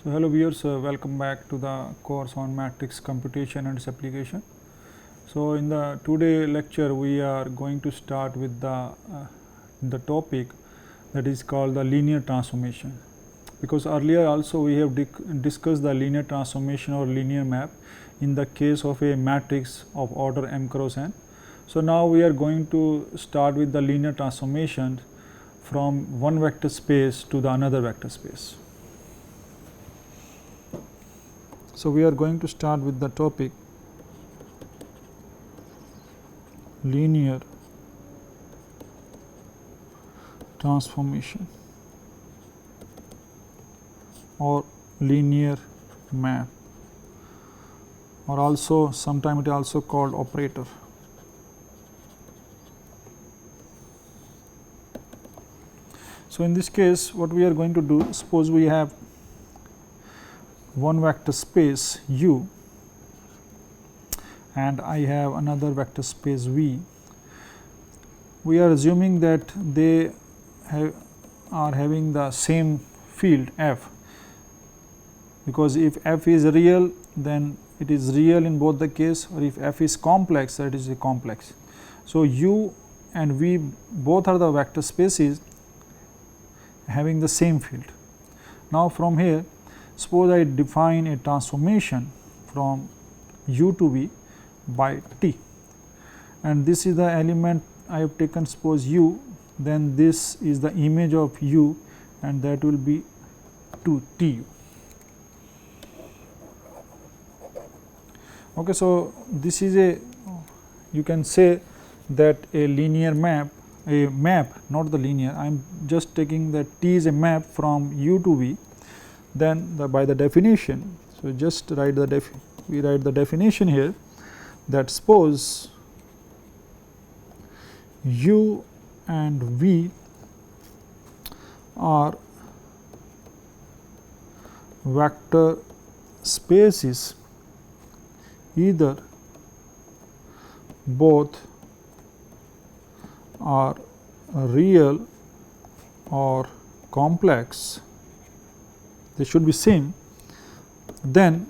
So, hello viewers, welcome back to the course on matrix computation and its application. So, in the today lecture we are going to start with the topic that is called the linear transformation, because earlier also we have discussed the linear transformation or linear map in the case of a matrix of order m cross n. So, now we are going to start with the linear transformation from one vector space to the another vector space. So, we are going to start with the topic linear transformation or linear map, or also sometimes it is also called operator. So, in this case what we are going to do, suppose we have one vector space U and I have another vector space V. We are assuming that they are having the same field F, because if F is real then it is real in both the case, or if F is complex, that is a complex. So, U and V both are the vector spaces having the same field. Now, from here suppose I define a transformation from U to V by T, and this is the element I have taken, suppose U, then this is the image of U and that will be to Tu. Okay, so, this is a, you can say that a linear map, not the linear, I am just taking that T is a map from U to V. Then by the definition, so just write the we write the definition here, that suppose U and V are vector spaces, either both are real or complex, they should be same, then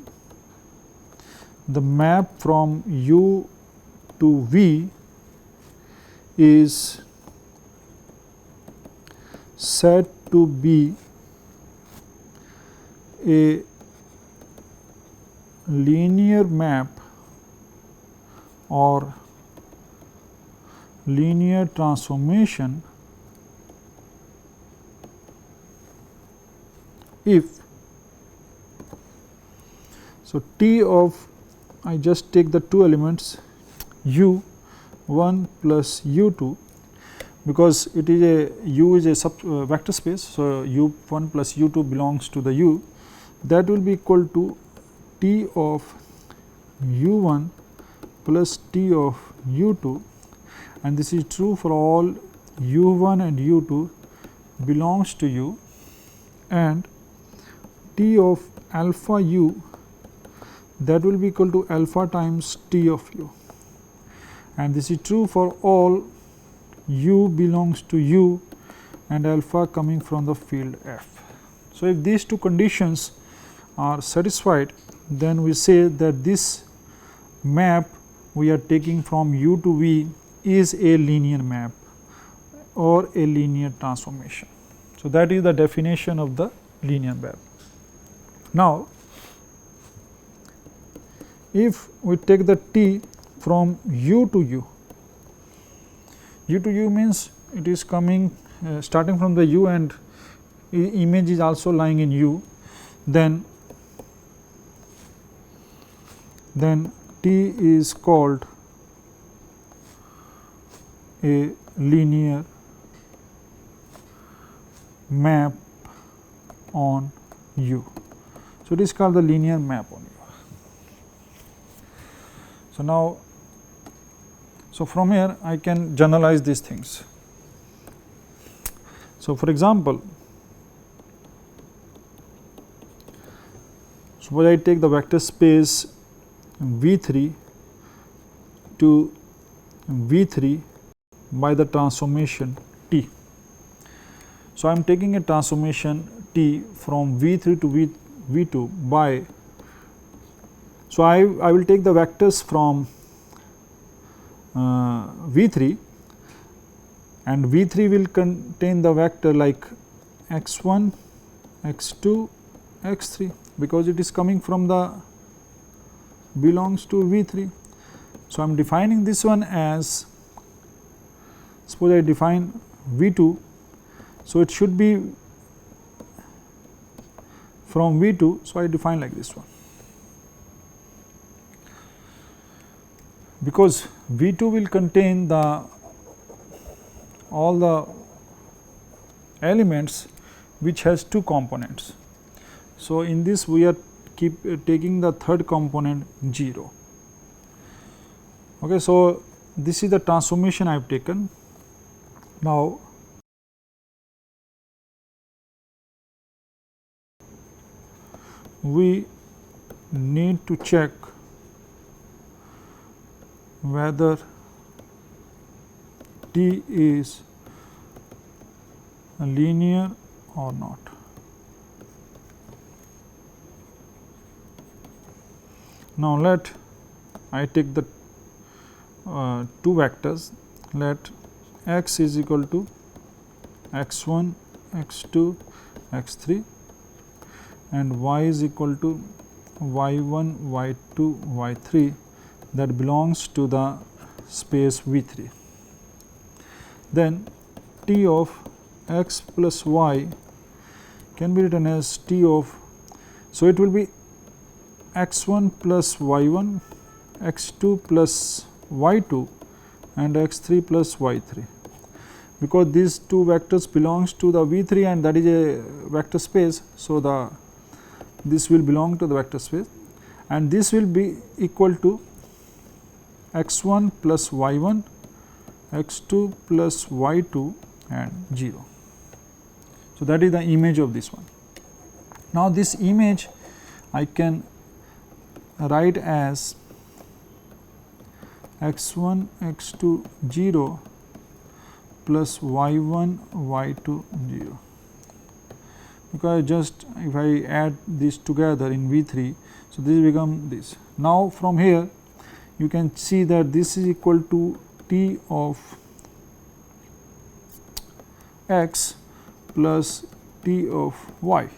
the map from U to V is said to be a linear map or linear transformation if, so T of, I just take the two elements U 1 plus U 2, because it is a U is a vector space. So, U 1 plus U 2 belongs to the U, that will be equal to T of U 1 plus T of U 2, and this is true for all U 1 and U 2 belongs to U, and T of alpha U, that will be equal to alpha times T of U, and this is true for all U belongs to U and alpha coming from the field F. So, if these two conditions are satisfied, then we say that this map we are taking from U to V is a linear map or a linear transformation. So, that is the definition of the linear map. Now, if we take the T from U to U, U to U means it is coming starting from the U and image is also lying in U, then T is called a linear map on U. So, it is called the linear map on U. So, now, so from here I can generalize these things. So, for example, suppose I take the vector space V3 to V3 by the transformation T. So, I am taking a transformation T from V3 to V 2 by, so I will take the vectors from V 3, and V 3 will contain the vector like x 1, x 2, x 3, because it is coming from the belongs to V 3. So, I am defining this one as, suppose I define V 2. So, it should be from V 2. So, I define like this one, because V 2 will contain the all the elements which has two components. So, in this we are taking the third component 0. Okay, so, this is the transformation I have taken. Now, we need to check whether T is linear or not. Now, let I take the two vectors, let x is equal to x 1, x 2, x 3, and y is equal to y 1, y 2, y 3, that belongs to the space V 3. Then T of x plus y can be written as T of, so it will be x 1 plus y 1, x 2 plus y 2, and x 3 plus y 3, because these two vectors belongs to the V 3 and that is a vector space. So, this will belong to the vector space, and this will be equal to x 1 plus y 1, x 2 plus y 2, and 0. So, that is the image of this one. Now, this image I can write as x 1, x 2, 0 plus y 1, y 2, 0, because just if I add this together in V 3, so this become this. Now, from here you can see that this is equal to T of x plus T of y.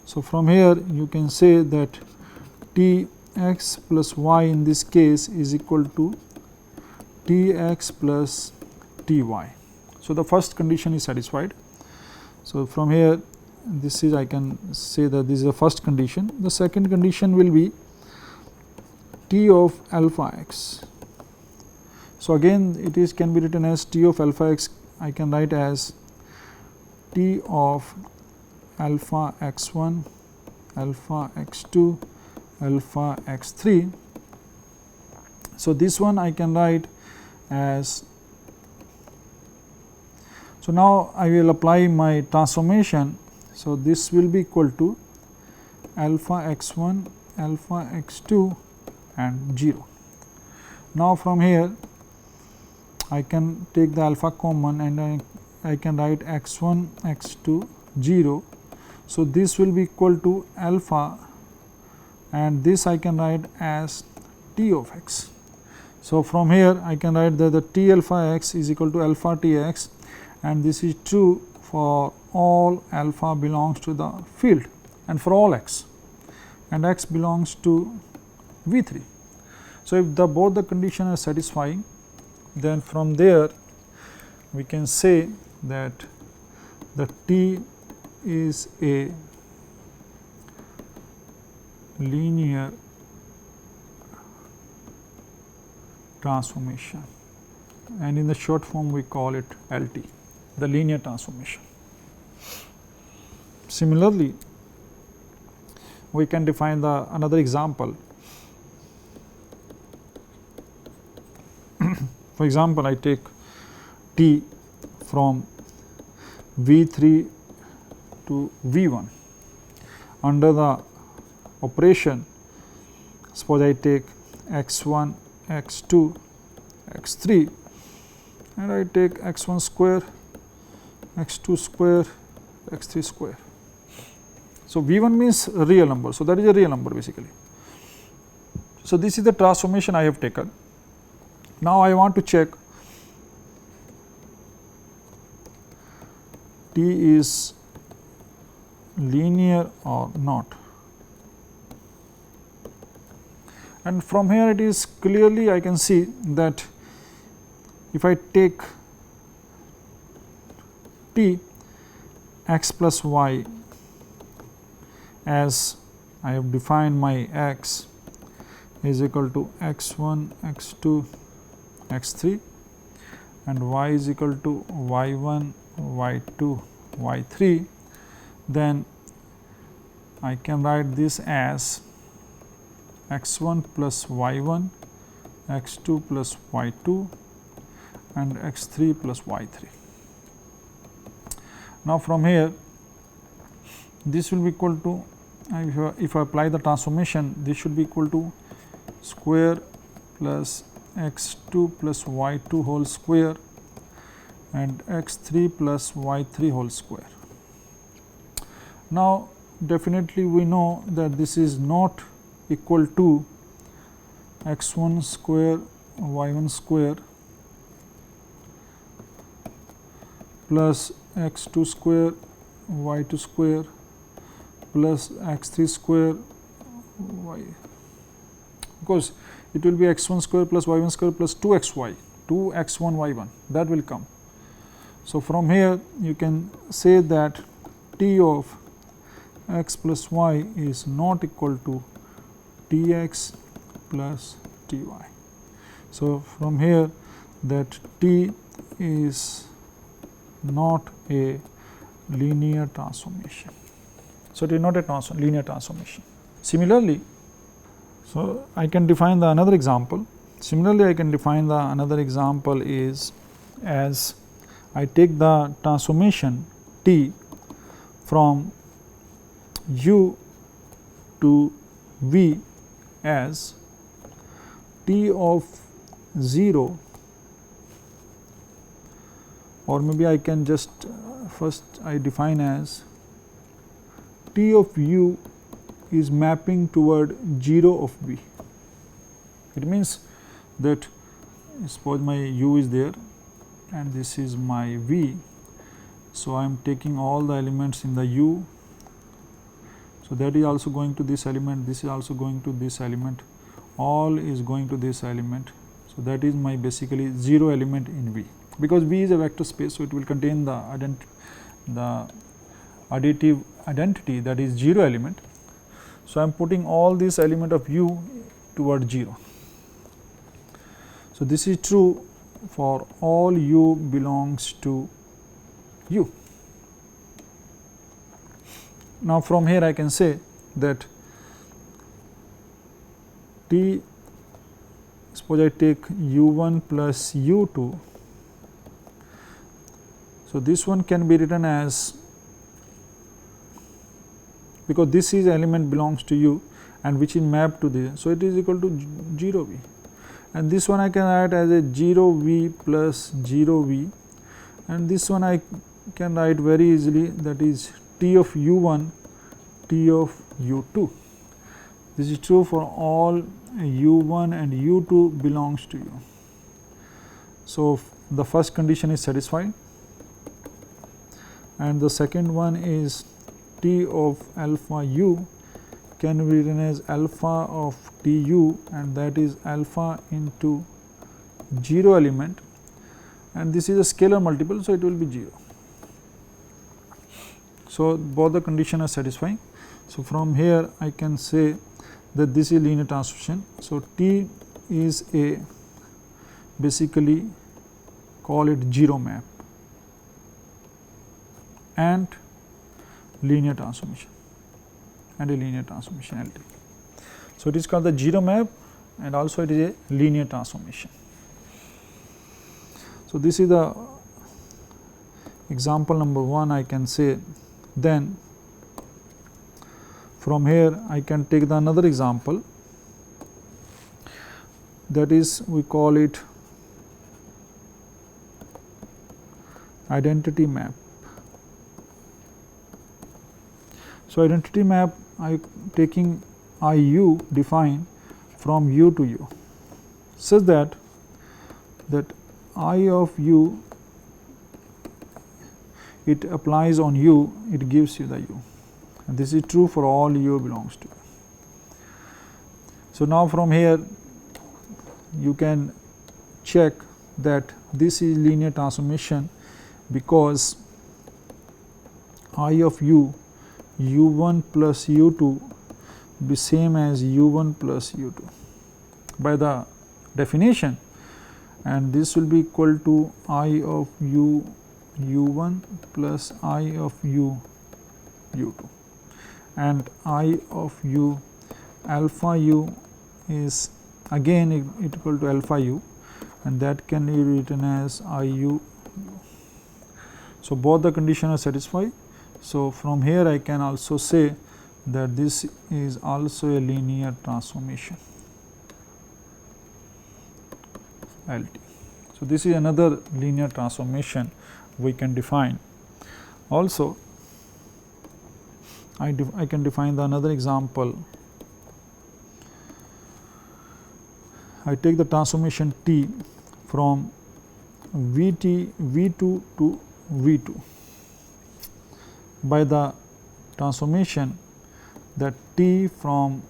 So, from here you can say that T x plus y in this case is equal to T x plus T y. So, the first condition is satisfied. So, from here this is, I can say that this is the first condition. The second condition will be T of alpha x. So, again it is can be written as T of alpha x, I can write as T of alpha x 1, alpha x 2, alpha x 3. So, this one I can write as, so now I will apply my transformation. So, this will be equal to alpha x 1, alpha x 2, and 0. Now, from here I can take the alpha common and I can write x 1, x 2, 0. So, this will be equal to alpha, and this I can write as T of x. So, from here I can write that the T alpha x is equal to alpha T x, and this is true for all alpha belongs to the field and for all x, and x belongs to V 3. So, if both the conditions are satisfying, then from there we can say that the T is a linear transformation, and in the short form we call it LT, the linear transformation. Similarly, we can define another example. For example, I take T from V 3 to V 1 under the operation. Suppose I take x 1, x 2, x 3, and I take x 1 square, x 2 square, x 3 square. So, V1 means real number. So, that is a real number basically. So, this is the transformation I have taken. Now, I want to check T is linear or not, and from here it is clearly I can see that if I take T x plus y as I have defined my x is equal to x1, x2, x3 and y is equal to y1, y2, y3, then I can write this as x1 plus y1, x2 plus y2 and x3 plus y3. Now, from here this will be equal to, if I apply the transformation, this should be equal to square plus x2 plus y2 whole square and x3 plus y3 whole square. Now, definitely we know that this is not equal to x1 square y1 square plus x2 square y2 square plus x3 square y, because it will be x1 square plus y1 square plus 2xy, 2x1 y1, that will come. So, from here you can say that T of x plus y is not equal to Tx plus Ty. So, from here that T is not a linear transformation. So, it is not a linear transformation. Similarly, so I can define the another example. Similarly, I can define the another example is as I take the transformation T from u to v as T of 0, or maybe I can just first I define as T of u is mapping toward 0 of v. It means that suppose my u is there and this is my v. So, I am taking all the elements in the u. So, that is also going to this element, this is also going to this element, all is going to this element. So, that is my basically 0 element in v, because v is a vector space. So, it will contain the additive identity, that is 0 element. So, I am putting all this element of u toward 0. So, this is true for all u belongs to u. Now, from here I can say that T, suppose I take u1 plus u2. So, this one can be written as, because this is element belongs to u and which is mapped to this. So, it is equal to 0 v, and this one I can write as a 0 v plus 0 v, and this one I can write very easily, that is T of u1, T of u2. This is true for all u1 and u2 belongs to u. So, the first condition is satisfied, and the second one is T of alpha u can be written as alpha of T u, and that is alpha into 0 element, and this is a scalar multiple. So, it will be 0. So, both the conditions are satisfying. So, from here I can say that this is linear transformation. So, T is a basically call it 0 map and linear transformation and a linear transformation LT. So, it is called the 0 map and also it is a linear transformation. So, this is the example number 1. I can say, then from here I can take the another example, that is we call it identity map. So, identity map I taking I u define from u to u, such that I of u, it applies on u, it gives you the u, and this is true for all u belongs to. So, now from here you can check that this is linear transformation, because I of u, u1 plus u2 be same as u1 plus u2 by the definition, and this will be equal to I of u u1 plus I of u u2, and I of u alpha u is again equal to alpha u, and that can be written as I u. So, both the conditions are satisfied. So, from here I can also say that this is also a linear transformation LT. So, this is another linear transformation we can define. Also, I can define the another example. I take the transformation T from Vt V2 to V2 by the transformation that T from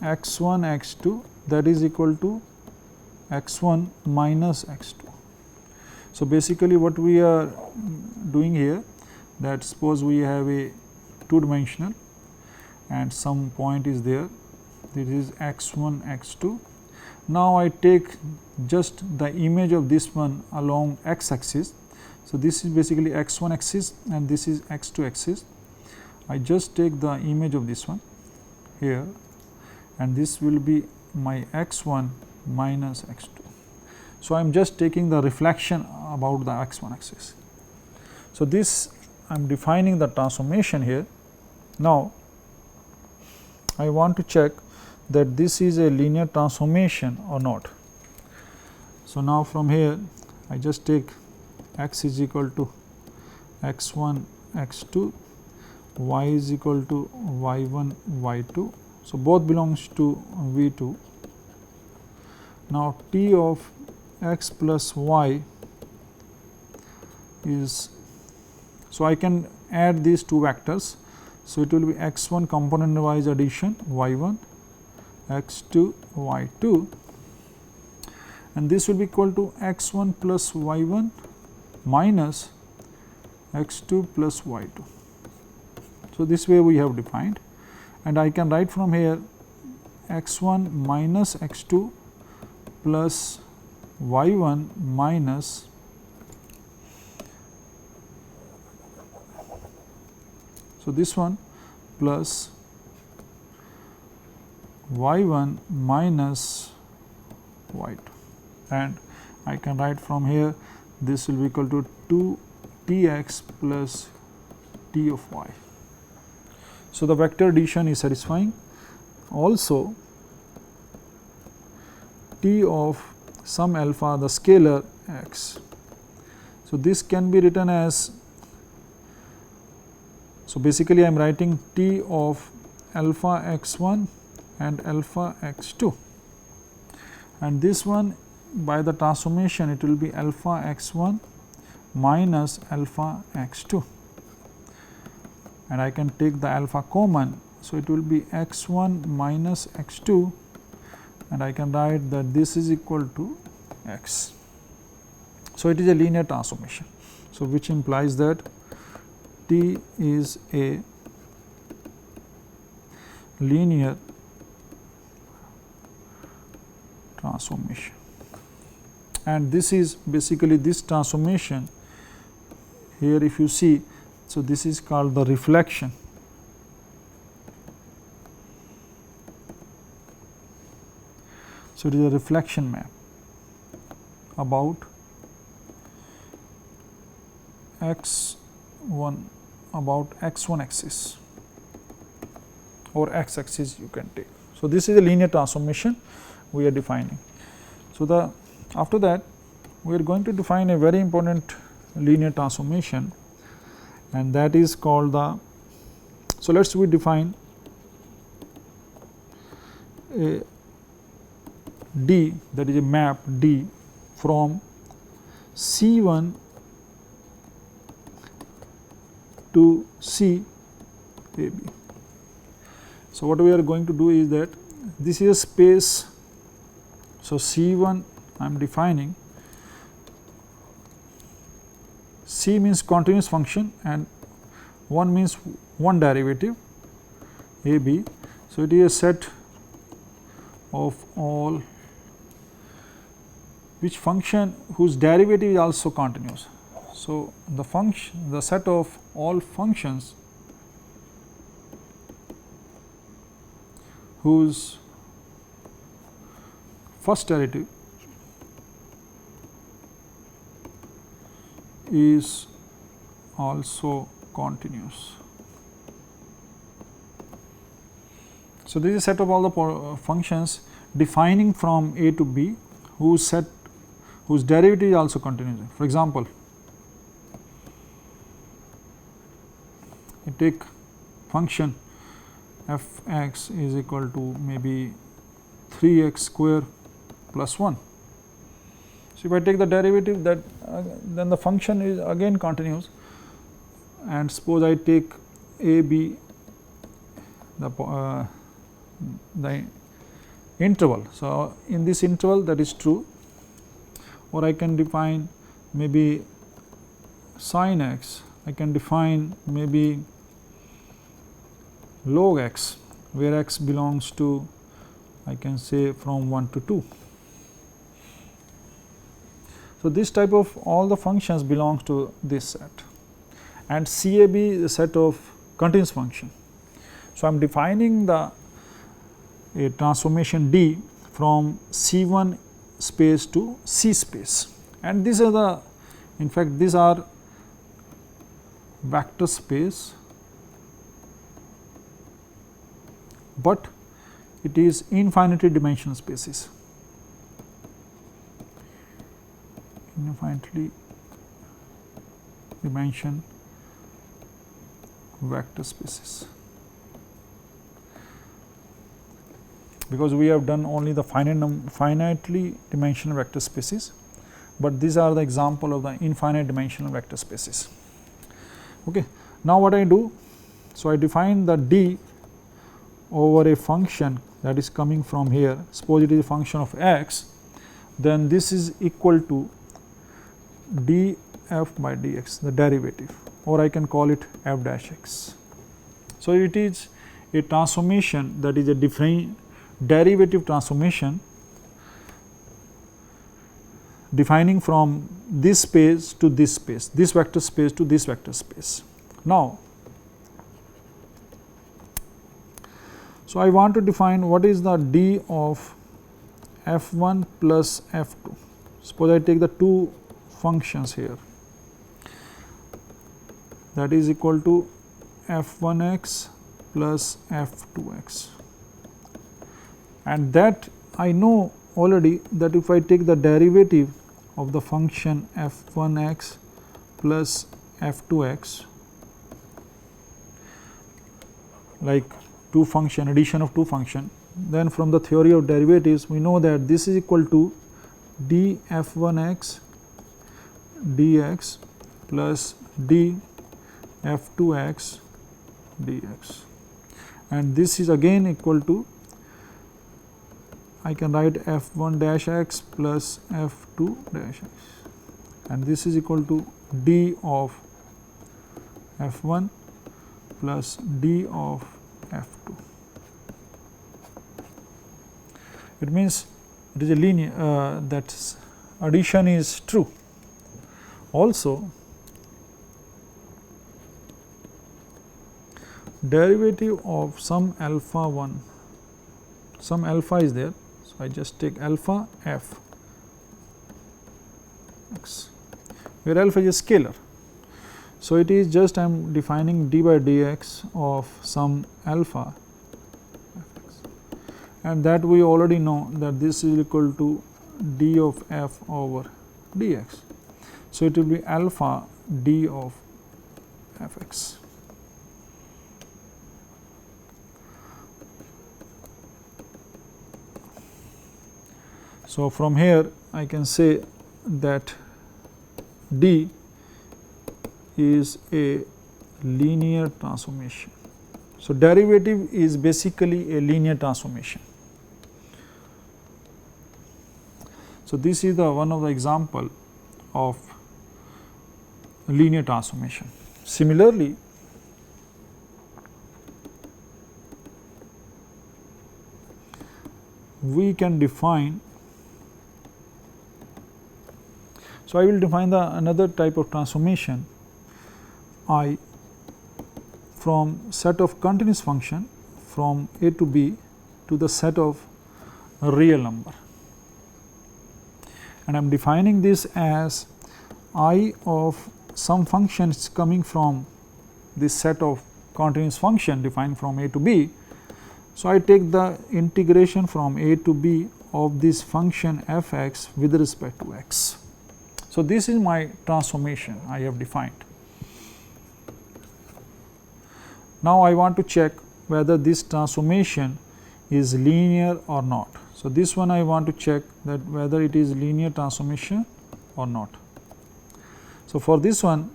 x1 x2, that is equal to x1 minus x2. So, basically what we are doing here, that suppose we have a two dimensional and some point is there, this is x1 x2. Now, I take just the image of this one along x axis. So, this is basically x1 axis and this is x2 axis. I just take the image of this one here, and this will be my x1 minus x2. So, I am just taking the reflection about the x1 axis. So, this I am defining the transformation here. Now, I want to check that this is a linear transformation or not. So, now from here I just take x is equal to x1 x2, y is equal to y1 y2. So, both belongs to V2. Now, T of x plus y is, so I can add these two vectors. So, it will be x1 component wise addition y1 x2 y2, and this will be equal to x1 plus y1 minus x2 plus y2. So, this way we have defined, and I can write from here x1 minus x2 plus y1 minus this one plus y1 minus y2, and I can write from here this will be equal to 2 tx plus t of y. So, the vector addition is satisfying. Also, t of some alpha, the scalar x. So, this can be written as, so basically I am writing t of alpha x1 and alpha x2, and this one by the transformation it will be alpha x1 minus alpha x2, and I can take the alpha common. So, it will be x1 minus x2, and I can write that this is equal to x. So, it is a linear transformation. So, which implies that T is a linear transformation, and this is basically this transformation here if you see. So, this is called the reflection. So, it is a reflection map about x1 axis or x axis you can take. So, this is a linear transformation we are defining. So, after that we are going to define a very important linear transformation, and that is called the So, let us we define a D, that is a map D from C1 to C AB. So, what we are going to do is that this is a space. So, C1 I am defining, C means continuous function and 1 means one derivative AB. So, it is a set of all which function whose derivative is also continuous. So, the set of all functions whose first derivative is also continuous. So, this is a set of all the functions defining from A to B whose derivative is also continuous. For example, I take function f x is equal to maybe 3x square plus 1. So, if I take the derivative, that then the function is again continuous, and suppose I take a b the interval. So, in this interval that is true, or I can define maybe sin x, I can define maybe log x, where x belongs to, I can say, from 1 to 2. So, this type of all the functions belongs to this set, and CAB is a set of continuous function. So, I am defining a transformation D from C1 space to C space, and these are in fact these are vector space, but it is infinitely dimensional spaces, infinitely dimension vector spaces, because we have done only the finitely dimensional vector spaces, but these are the example of the infinite dimensional vector spaces. Okay. Now, what I do? So, I define the D over a function that is coming from here. Suppose it is a function of x, then this is equal to df by dx, the derivative, or I can call it f dash x. So, it is a transformation, that is a derivative transformation defining from this space to this space, this vector space to this vector space. Now, so I want to define what is the D of f1 plus f2. Suppose I take the two functions here, that is equal to f1x plus f2x, and that I know already that if I take the derivative of the function f1x plus f2x, like two function, addition of two function, then from the theory of derivatives we know that this is equal to df1x dx plus df2x dx, and this is again equal to, I can write f1 dash x plus f2 dash x, and this is equal to d of f1 plus d of f2. It means it is a linear, that addition is true. Also, derivative of some alpha 1, some alpha is there. So, I just take alpha f x, where alpha is a scalar. So, it is just I am defining d by dx of some alpha fx, and that we already know that this is equal to d of f over dx. So, it will be alpha d of fx. So, from here I can say that D is a linear transformation. So, derivative is basically a linear transformation. So, this is the one of the example of linear transformation. Similarly, we can define, so I will define the another type of transformation I from set of continuous function from a to b to the set of a real number, and I am defining this as I of some functions coming from this set of continuous function defined from a to b. So, I take the integration from a to b of this function f x with respect to x. So, this is my transformation I have defined. Now, I want to check whether this transformation is linear or not. So, this one I want to check that whether it is linear transformation or not. So, for this one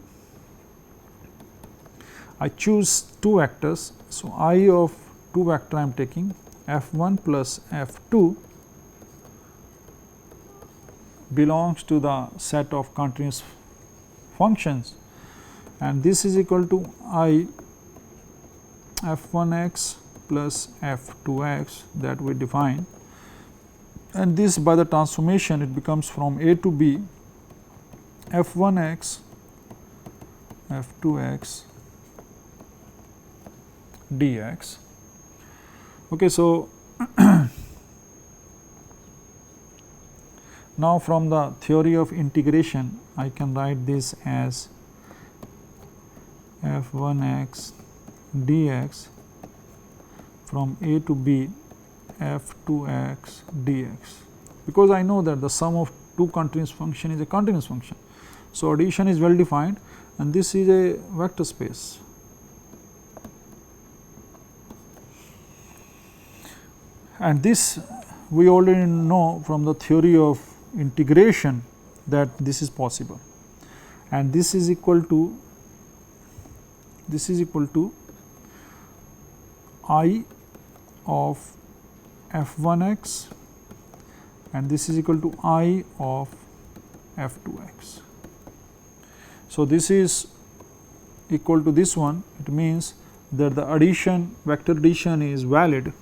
I choose two vectors. So, I of two vector I am taking f1 plus f2 belongs to the set of continuous functions, and this is equal to I f1x plus f2x that we define, and this by the transformation it becomes from a to b f1x f2x dx. Okay, so now from the theory of integration I can write this as f1x dx from a to b f2x dx, because I know that the sum of two continuous function is a continuous function. So, addition is well defined and this is a vector space. And this we already know from the theory of integration that this is possible, and this is equal to I of f1x and this is equal to I of f2x. So, this is equal to this one, it means that the addition, vector addition is valid.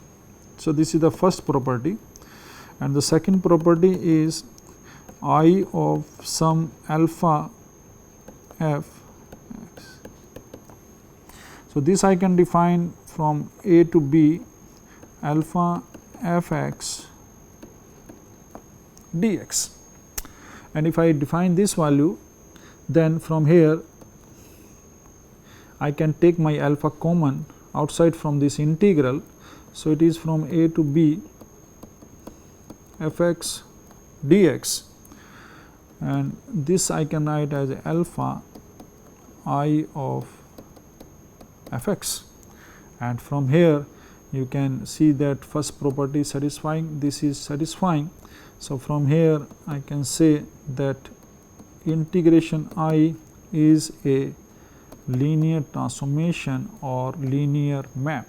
So, this is the first property, and the second property is I of some alpha f x. So, this I can define from a to b alpha f x dx, and if I define this value, then from here I can take my alpha common outside from this integral. So, it is from a to b f x dx, and this I can write as alpha I of f x, and from here you can see that first property is satisfying, this is satisfying. So, from here I can say that integration I is a linear transformation or linear map.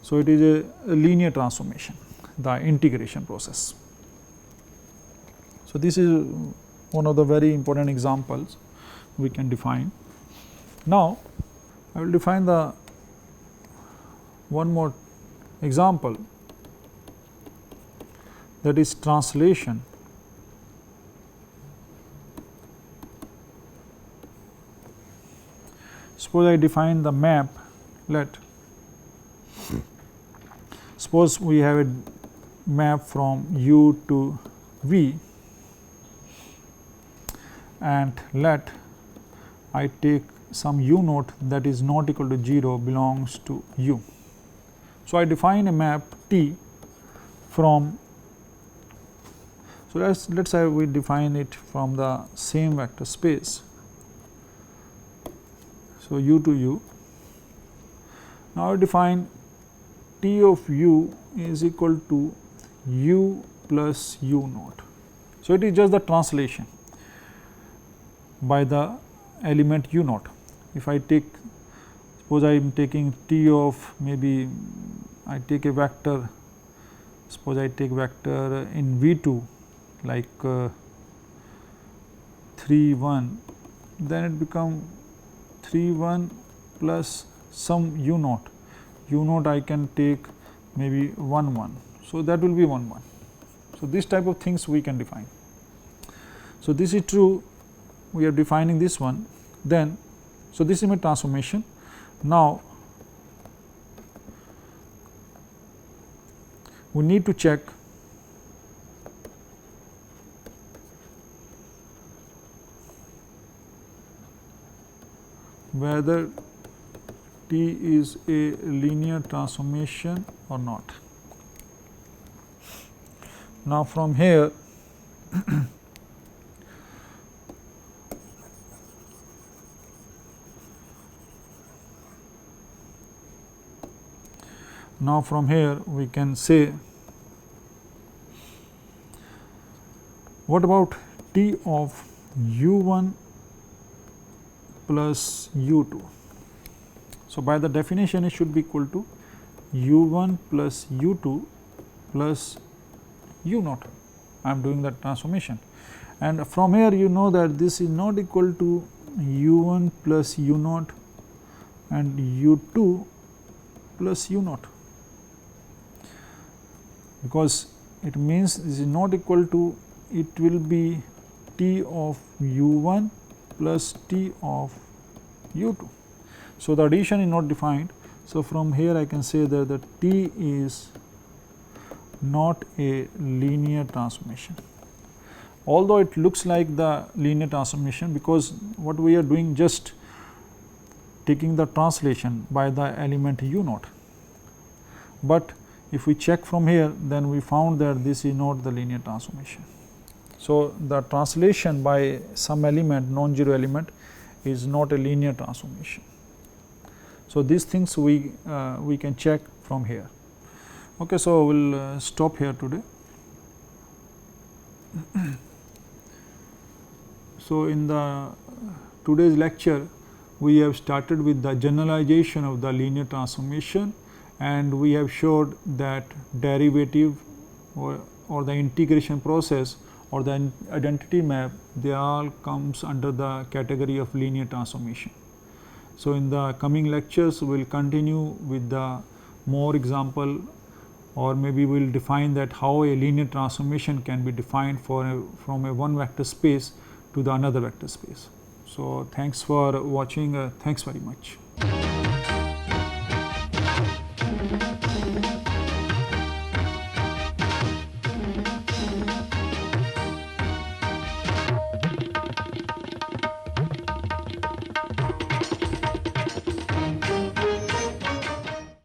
So, it is a linear transformation, the integration process. So, this is one of the very important examples we can define. Now, I will define the one more example, that is translation. Suppose I define the map, suppose we have a map from u to v, and let I take some u naught that is not equal to 0 belongs to u. So, I define a map T from, so let us say we define it from the same vector space. So, u to u. Now, I define T of u is equal to u plus u naught. So, it is just the translation by the element u naught. If I take, suppose I am taking t of, maybe I take a vector, suppose I take vector in V2 like 3 1, then it become 3 1 plus some u naught I can take maybe 1 1. So, that will be 1 1. So, this type of things we can define. So, this is true, we are defining this one. Then, so this is my transformation. Now, we need to check whether T is a linear transformation or not. Now, from here we can say, what about T of u1 plus u2? So, by the definition it should be equal to u1 plus u2 plus u naught. I am doing that transformation, and from here you know that this is not equal to u1 plus u naught and u2 plus u naught, because it means this is not equal to, it will be T of u1 plus T of u2. So, the addition is not defined. So, from here I can say that the T is not a linear transformation, although it looks like the linear transformation, because what we are doing, just taking the translation by the element u naught. But if we check from here, then we found that this is not the linear transformation. So, the translation by some element, non-zero element, is not a linear transformation. So, these things we can check from here. Okay, so we will stop here today. So, in the today's lecture, we have started with the generalization of the linear transformation, and we have showed that derivative or the integration process or the identity map, they all comes under the category of linear transformation. So, in the coming lectures, we will continue with the more example, or maybe we will define that how a linear transformation can be defined from a one vector space to the another vector space. So, thanks for watching, thanks very much.